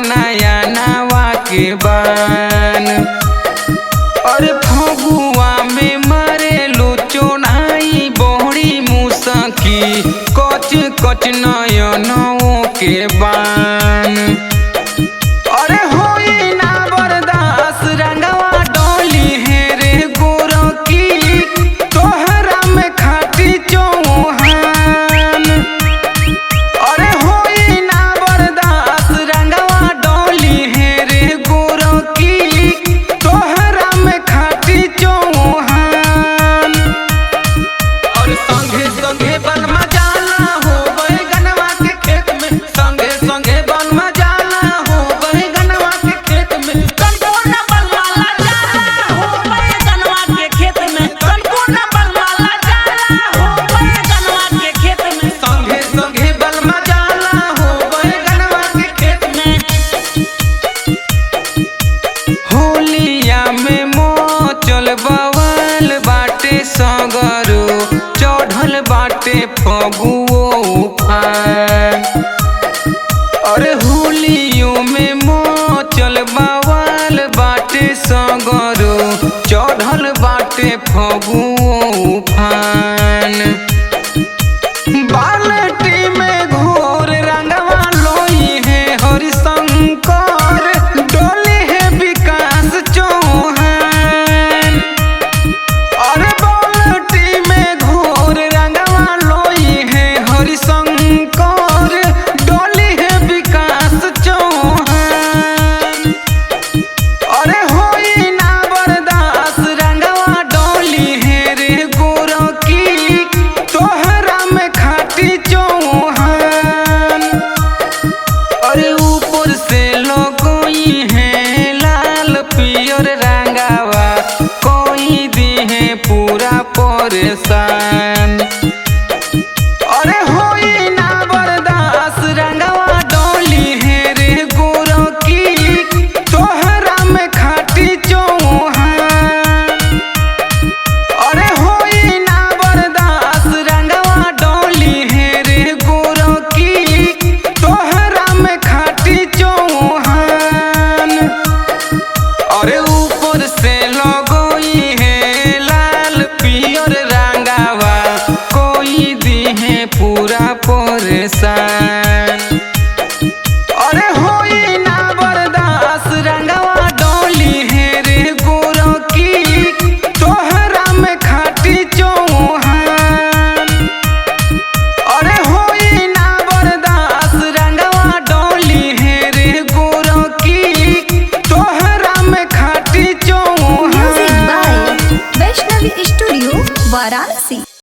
नया नावा के बान। अरे फगुआ में मारे लो चोनाई बोहड़ी मुसकी कच कच नयनों के बान। अरे होई ना बर्दाश्त रंगवा डोली है रे गोरकी तोहरा में खाटी चौहान। अरे होई ना बर्दाश्त रंगवा डोली है रे गोरकी तोहरा में खाटी चौहान। और संगे संगे बनमा जाला हो बैगनवा के खेत में, संगे संगे बनमा जाला हो बैगनवा के खेत में। कनकोना बलवाला जाला हो बैगनवा के खेत में, कनकोना बलवाला जाला हो बैगनवा के खेत में। संगे संगे बनमा जाला हो बैगनवा के खेत में। होलिया में मोचल बवाल बाटे सगरो चढ़ल बाटे फगुओ उफान। अरे होलियों में मोचल बवाल बाटे सगरो चढ़ल बाटे फगुओ उफान। बाल्टी में घोर रंगवा लोई है हरिशंकर डोली है विकास चौहान। अरे बाल्टी में घोर रंगवा लोई है हरिशंकर डोली है विकास चौहान। अरे होई ना बर्दाश्त रंगवा डोली है रे गोरकी तोहरा में खाटी चौहान। अरे ऊपर से लोगोई है लाल पियर रंगावा कोई दी है पूरा परेशान। अरे होई ना बर्दाश्त रंगवा डोली है रे गोरकी तोहरा में खाटी चौहान। अरे होई ना बर्दाश्त रंगवा डोली है रे गोरकी तोहरा में खाटी चौहान। अरे ऊपर से लगोई है लाल पियर रंगावा कोई दी है पूरा परेशान। अरे होई ना बर्दाश्त रंगवा डोली है रे गोरकी तोहरा में खाटी चौहान। अरे होई ना बर्दाश्त रंगवा डोली है रे गोरकी तोहरा में खाटी Chauhan. Music by Vaishnavi studio Varanasi.